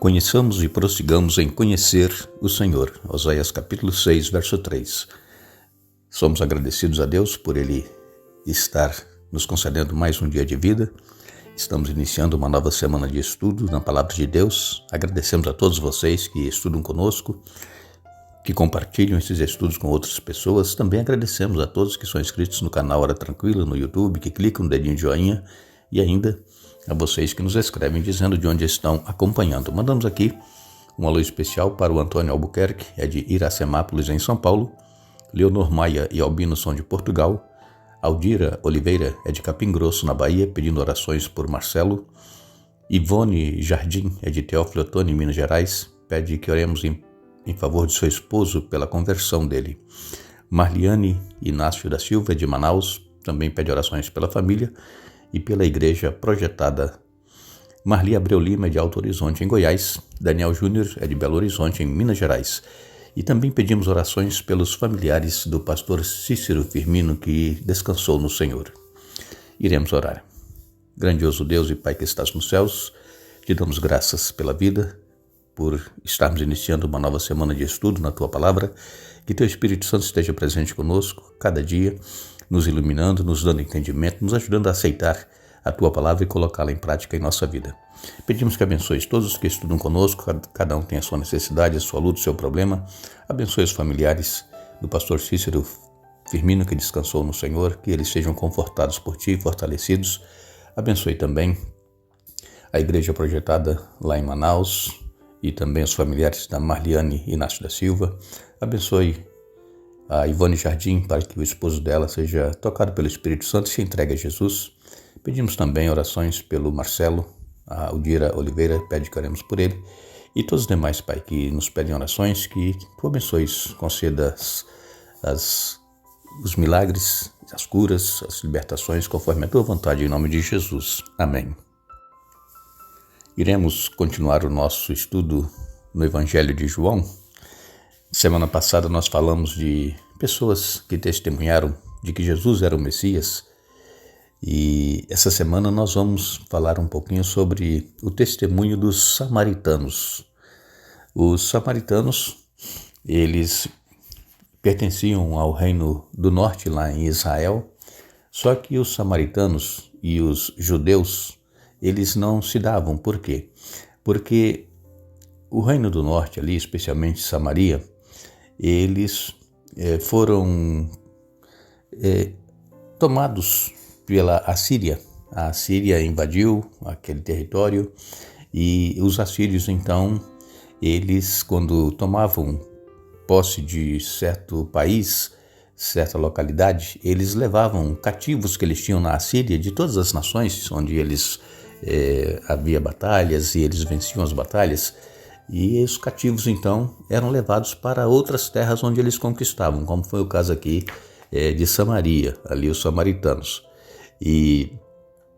Conheçamos e prossigamos em conhecer o Senhor. Oséias capítulo 6, verso 3. Somos agradecidos a Deus por Ele estar nos concedendo mais um dia de vida. Estamos iniciando uma nova semana de estudo na Palavra de Deus. Agradecemos a todos vocês que estudam conosco, que compartilham esses estudos com outras pessoas. Também agradecemos a todos que são inscritos no canal Hora Tranquila no YouTube, que clicam no dedinho de joinha e ainda a vocês que nos escrevem dizendo de onde estão acompanhando. Mandamos aqui um alô especial para o Antônio Albuquerque, é de Iracemápolis, em São Paulo. Leonor Maia e Albino são de Portugal. Aldira Oliveira é de Capim Grosso, na Bahia, pedindo orações por Marcelo. Ivone Jardim é de Teófilo Otoni, em Minas Gerais, pede que oremos em favor de seu esposo pela conversão dele. Marliane Inácio da Silva é de Manaus, também pede orações pela família e pela igreja projetada. Marli Abreu Lima é de Alto Horizonte, em Goiás. Daniel Júnior é de Belo Horizonte, em Minas Gerais. E também pedimos orações pelos familiares do pastor Cícero Firmino, que descansou no Senhor. Iremos orar. Grandioso Deus e Pai que estás nos céus, te damos graças pela vida, por estarmos iniciando uma nova semana de estudo na Tua Palavra. Que Teu Espírito Santo esteja presente conosco cada dia, nos iluminando, nos dando entendimento, nos ajudando a aceitar a Tua Palavra e colocá-la em prática em nossa vida. Pedimos que abençoes todos os que estudam conosco, cada um tem a sua necessidade, a sua luta, o seu problema. Abençoe os familiares do pastor Cícero Firmino, que descansou no Senhor, que eles sejam confortados por Ti e fortalecidos. Abençoe também a igreja projetada lá em Manaus e também os familiares da Marliane Inácio da Silva. Abençoe a Ivone Jardim, para que o esposo dela seja tocado pelo Espírito Santo e se entregue a Jesus. Pedimos também orações pelo Marcelo. A Aldira Oliveira pede que oremos por ele. E todos os demais, Pai, que nos pedem orações, que Tu abençoes, conceda os milagres, as curas, as libertações, conforme a Tua vontade, em nome de Jesus. Amém. Iremos continuar o nosso estudo no Evangelho de João. Semana passada nós falamos de pessoas que testemunharam de que Jesus era o Messias, e essa semana nós vamos falar um pouquinho sobre o testemunho dos samaritanos. Os samaritanos, eles pertenciam ao Reino do Norte, lá em Israel, só que os samaritanos e os judeus, eles não se davam. Por quê? Porque o Reino do Norte ali, especialmente Samaria, eles foram tomados pela Assíria. A Assíria invadiu aquele território e os assírios, então, eles, quando tomavam posse de certo país, certa localidade, eles levavam cativos que eles tinham na Assíria, de todas as nações onde eles havia batalhas e eles venciam as batalhas. E os cativos, então, eram levados para outras terras onde eles conquistavam, como foi o caso aqui de Samaria, ali os samaritanos. E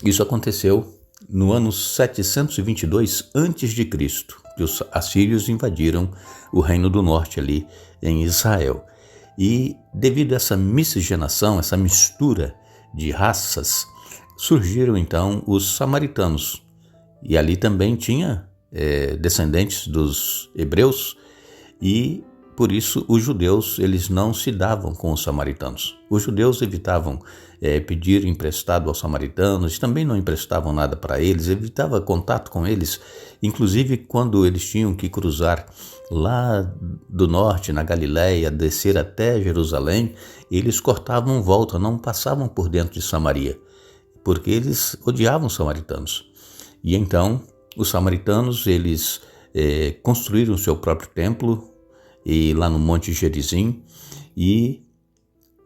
isso aconteceu no ano 722 a.C., que os assírios invadiram o Reino do Norte ali em Israel. E devido a essa miscigenação, essa mistura de raças, surgiram então os samaritanos. E ali também tinha descendentes dos hebreus, e por isso os judeus, eles não se davam com os samaritanos. Os judeus evitavam pedir emprestado aos samaritanos, também não emprestavam nada para eles, evitava contato com eles. Inclusive, quando eles tinham que cruzar lá do norte, na Galileia, descer até Jerusalém, eles cortavam volta, não passavam por dentro de Samaria, porque eles odiavam os samaritanos. E então, os samaritanos, eles construíram seu próprio templo lá no Monte Gerizim, e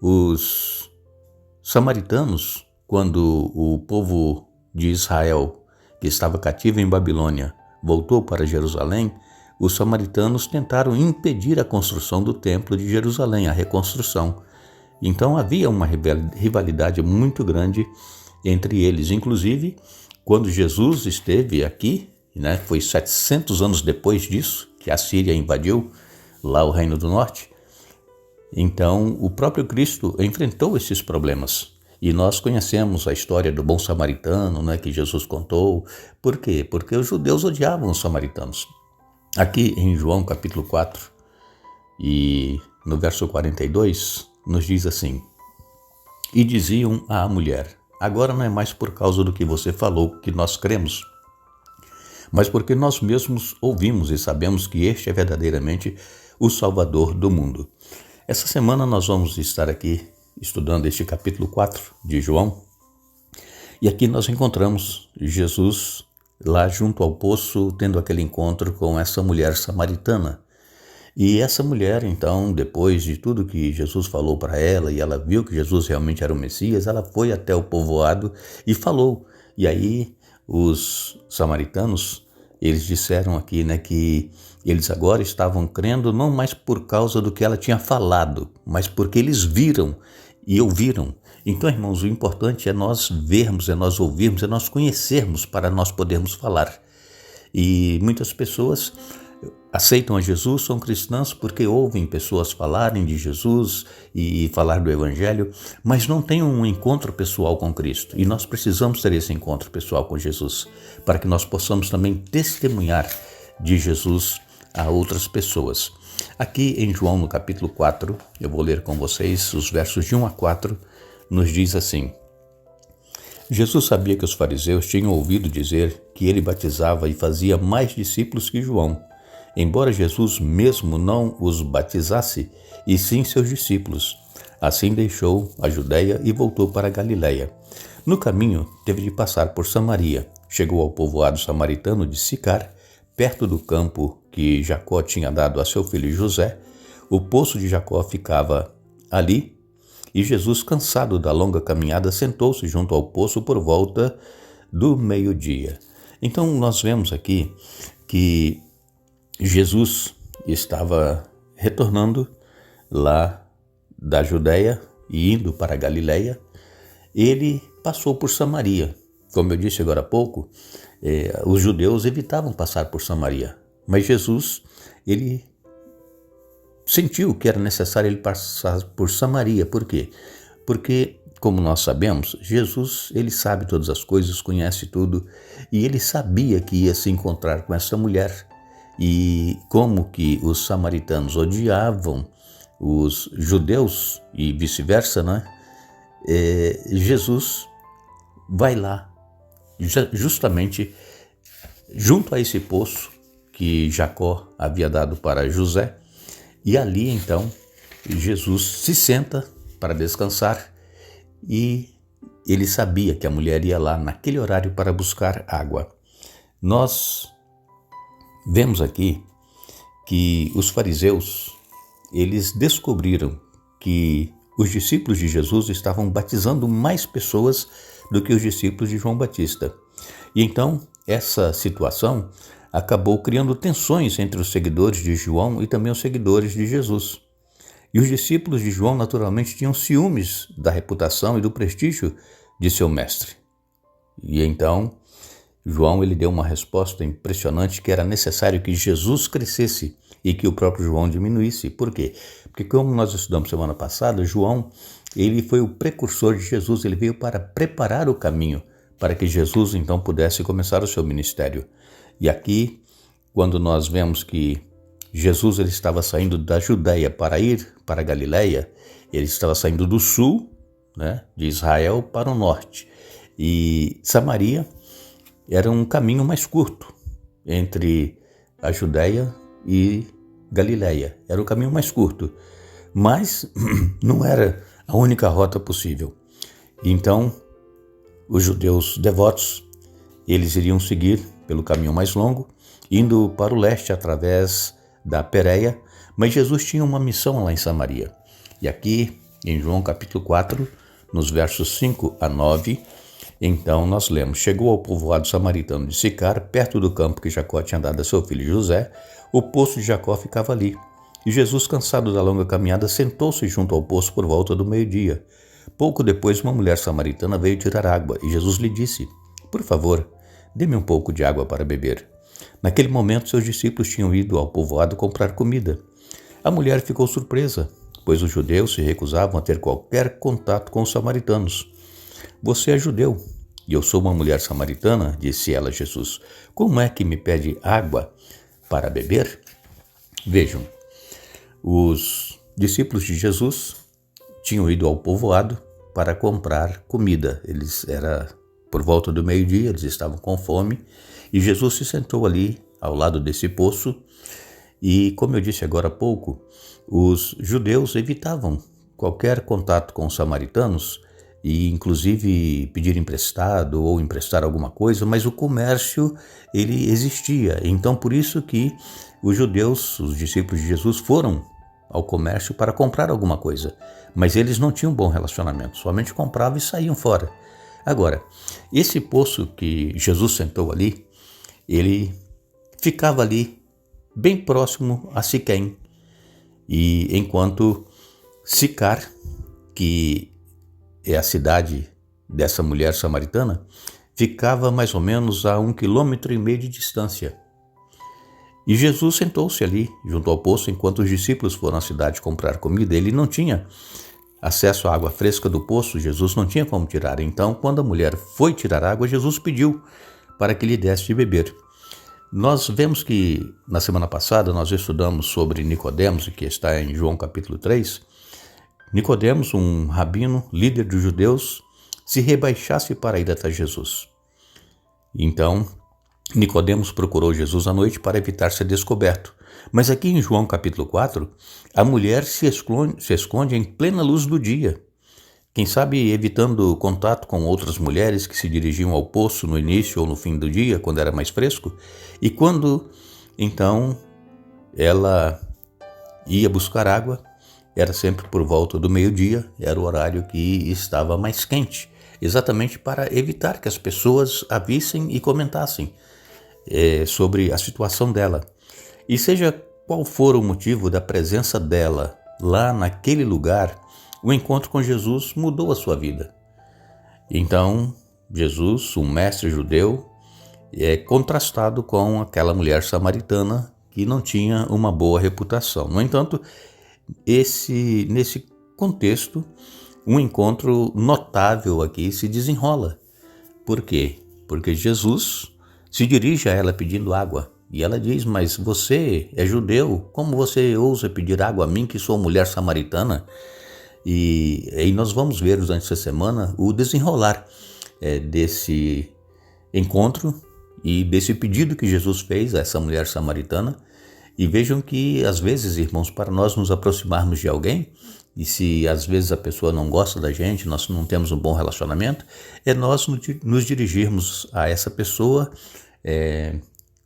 os samaritanos, quando o povo de Israel, que estava cativo em Babilônia, voltou para Jerusalém, os samaritanos tentaram impedir a construção do templo de Jerusalém, a reconstrução. Então havia uma rivalidade muito grande entre eles. Inclusive, quando Jesus esteve aqui, foi 700 anos depois disso, que a Síria invadiu lá o Reino do Norte, então o próprio Cristo enfrentou esses problemas. E nós conhecemos a história do bom samaritano, que Jesus contou. Por quê? Porque os judeus odiavam os samaritanos. Aqui em João capítulo 4 e no verso 42 nos diz assim: E diziam à mulher: Agora não é mais por causa do que você falou que nós cremos, mas porque nós mesmos ouvimos e sabemos que este é verdadeiramente o Salvador do mundo. Essa semana nós vamos estar aqui estudando este capítulo 4 de João, e aqui nós encontramos Jesus lá junto ao poço, tendo aquele encontro com essa mulher samaritana. E essa mulher, então, depois de tudo que Jesus falou para ela, e ela viu que Jesus realmente era o Messias, ela foi até o povoado e falou. E aí os samaritanos, eles disseram aqui, que eles agora estavam crendo não mais por causa do que ela tinha falado, mas porque eles viram e ouviram. Então, irmãos, o importante é nós vermos, é nós ouvirmos, é nós conhecermos para nós podermos falar. E muitas pessoas aceitam a Jesus, são cristãs porque ouvem pessoas falarem de Jesus e falar do Evangelho, mas não têm um encontro pessoal com Cristo. E nós precisamos ter esse encontro pessoal com Jesus, para que nós possamos também testemunhar de Jesus a outras pessoas. Aqui em João, no capítulo 4, eu vou ler com vocês os versos de 1 a 4, nos diz assim: Jesus sabia que os fariseus tinham ouvido dizer que ele batizava e fazia mais discípulos que João, embora Jesus mesmo não os batizasse, e sim seus discípulos. Assim deixou a Judeia e voltou para a Galiléia. No caminho, teve de passar por Samaria. Chegou ao povoado samaritano de Sicar, perto do campo que Jacó tinha dado a seu filho José. O poço de Jacó ficava ali, e Jesus, cansado da longa caminhada, sentou-se junto ao poço por volta do meio-dia. Então, nós vemos aqui que Jesus estava retornando lá da Judeia e indo para a Galiléia. Ele passou por Samaria. Como eu disse agora há pouco, os judeus evitavam passar por Samaria, mas Jesus, ele sentiu que era necessário ele passar por Samaria. Por quê? Porque, como nós sabemos, Jesus, ele sabe todas as coisas, conhece tudo, e ele sabia que ia se encontrar com essa mulher. E como que os samaritanos odiavam os judeus e vice-versa, Jesus vai lá, justamente junto a esse poço que Jacó havia dado para José. E ali, então, Jesus se senta para descansar, e ele sabia que a mulher ia lá naquele horário para buscar água. Nós vemos aqui que os fariseus, eles descobriram que os discípulos de Jesus estavam batizando mais pessoas do que os discípulos de João Batista. E então, essa situação acabou criando tensões entre os seguidores de João e também os seguidores de Jesus. E os discípulos de João, naturalmente, tinham ciúmes da reputação e do prestígio de seu mestre. E então, João, ele deu uma resposta impressionante, que era necessário que Jesus crescesse e que o próprio João diminuísse. Por quê? Porque, como nós estudamos semana passada, João, ele foi o precursor de Jesus, ele veio para preparar o caminho para que Jesus, então, pudesse começar o seu ministério. E aqui, quando nós vemos que Jesus, ele estava saindo da Judeia para ir para a Galiléia, ele estava saindo do sul, de Israel, para o norte. E Samaria era um caminho mais curto entre a Judeia e Galiléia. Era o caminho mais curto, mas não era a única rota possível. Então, os judeus devotos, eles iriam seguir pelo caminho mais longo, indo para o leste através da Pérea, mas Jesus tinha uma missão lá em Samaria. E aqui, em João capítulo 4, nos versos 5 a 9, então nós lemos: Chegou ao povoado samaritano de Sicar, perto do campo que Jacó tinha dado a seu filho José. O poço de Jacó ficava ali. E Jesus, cansado da longa caminhada, sentou-se junto ao poço por volta do meio-dia. Pouco depois, uma mulher samaritana veio tirar água, e Jesus lhe disse: Por favor, dê-me um pouco de água para beber. Naquele momento, seus discípulos tinham ido ao povoado comprar comida. A mulher ficou surpresa, pois os judeus se recusavam a ter qualquer contato com os samaritanos. Você é judeu, e eu sou uma mulher samaritana, disse ela a Jesus. Como é que me pede água? para beber? Vejam, os discípulos de Jesus tinham ido ao povoado para comprar comida. Era por volta do meio-dia, eles estavam com fome, e Jesus se sentou ali ao lado desse poço. E, como eu disse agora há pouco, os judeus evitavam qualquer contato com os samaritanos, e inclusive pedir emprestado ou emprestar alguma coisa, mas o comércio ele existia. Então, por isso que os judeus, os discípulos de Jesus, foram ao comércio para comprar alguma coisa, mas eles não tinham bom relacionamento, somente compravam e saíam fora. Agora, esse poço que Jesus sentou ali, ele ficava ali bem próximo a Siquém, e enquanto Sicar, que é a cidade dessa mulher samaritana, ficava mais ou menos a 1,5 km de distância. E Jesus sentou-se ali, junto ao poço, enquanto os discípulos foram à cidade comprar comida. Ele não tinha acesso à água fresca do poço, Jesus não tinha como tirar. Então, quando a mulher foi tirar água, Jesus pediu para que lhe desse de beber. Nós vemos que, na semana passada, nós estudamos sobre Nicodemos, que está em João capítulo 3, Nicodemos, um rabino, líder dos judeus, se rebaixasse para ir até Jesus. Então, Nicodemos procurou Jesus à noite para evitar ser descoberto. Mas aqui em João capítulo 4, a mulher se esconde em plena luz do dia. Quem sabe evitando contato com outras mulheres que se dirigiam ao poço no início ou no fim do dia, quando era mais fresco. E quando, então, ela ia buscar água, era sempre por volta do meio-dia, era o horário que estava mais quente, exatamente para evitar que as pessoas a vissem e comentassem sobre a situação dela. E seja qual for o motivo da presença dela lá naquele lugar, o encontro com Jesus mudou a sua vida. Então, Jesus, um mestre judeu, é contrastado com aquela mulher samaritana que não tinha uma boa reputação. No entanto, nesse contexto, um encontro notável aqui se desenrola. Por quê? Porque Jesus se dirige a ela pedindo água. E ela diz, mas você é judeu, como você ousa pedir água a mim que sou mulher samaritana? E nós vamos ver durante essa semana o desenrolar desse encontro e desse pedido que Jesus fez a essa mulher samaritana. E vejam que, às vezes, irmãos, para nós nos aproximarmos de alguém, e se às vezes a pessoa não gosta da gente, nós não temos um bom relacionamento, é nós nos dirigirmos a essa pessoa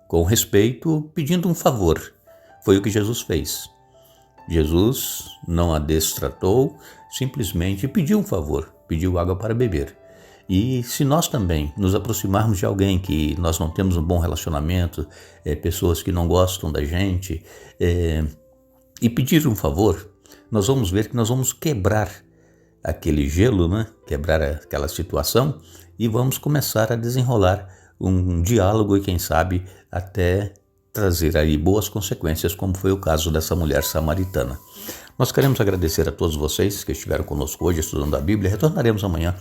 com respeito, pedindo um favor. Foi o que Jesus fez. Jesus não a destratou, simplesmente pediu um favor, pediu água para beber. E se nós também nos aproximarmos de alguém que nós não temos um bom relacionamento, pessoas que não gostam da gente, e pedir um favor, nós vamos ver que nós vamos quebrar aquele gelo, né? Quebrar aquela situação e vamos começar a desenrolar um diálogo e quem sabe até trazer aí boas consequências, como foi o caso dessa mulher samaritana. Nós queremos agradecer a todos vocês que estiveram conosco hoje estudando a Bíblia. Retornaremos amanhã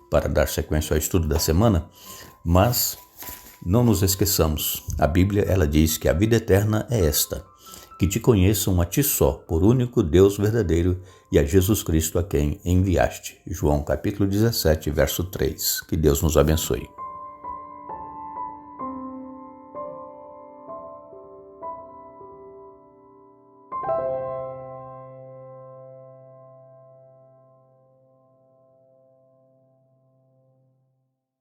para dar sequência ao estudo da semana, mas não nos esqueçamos, a Bíblia ela diz que a vida eterna é esta, que te conheçam a ti só, por único Deus verdadeiro, e a Jesus Cristo a quem enviaste. João capítulo 17, verso 3. Que Deus nos abençoe.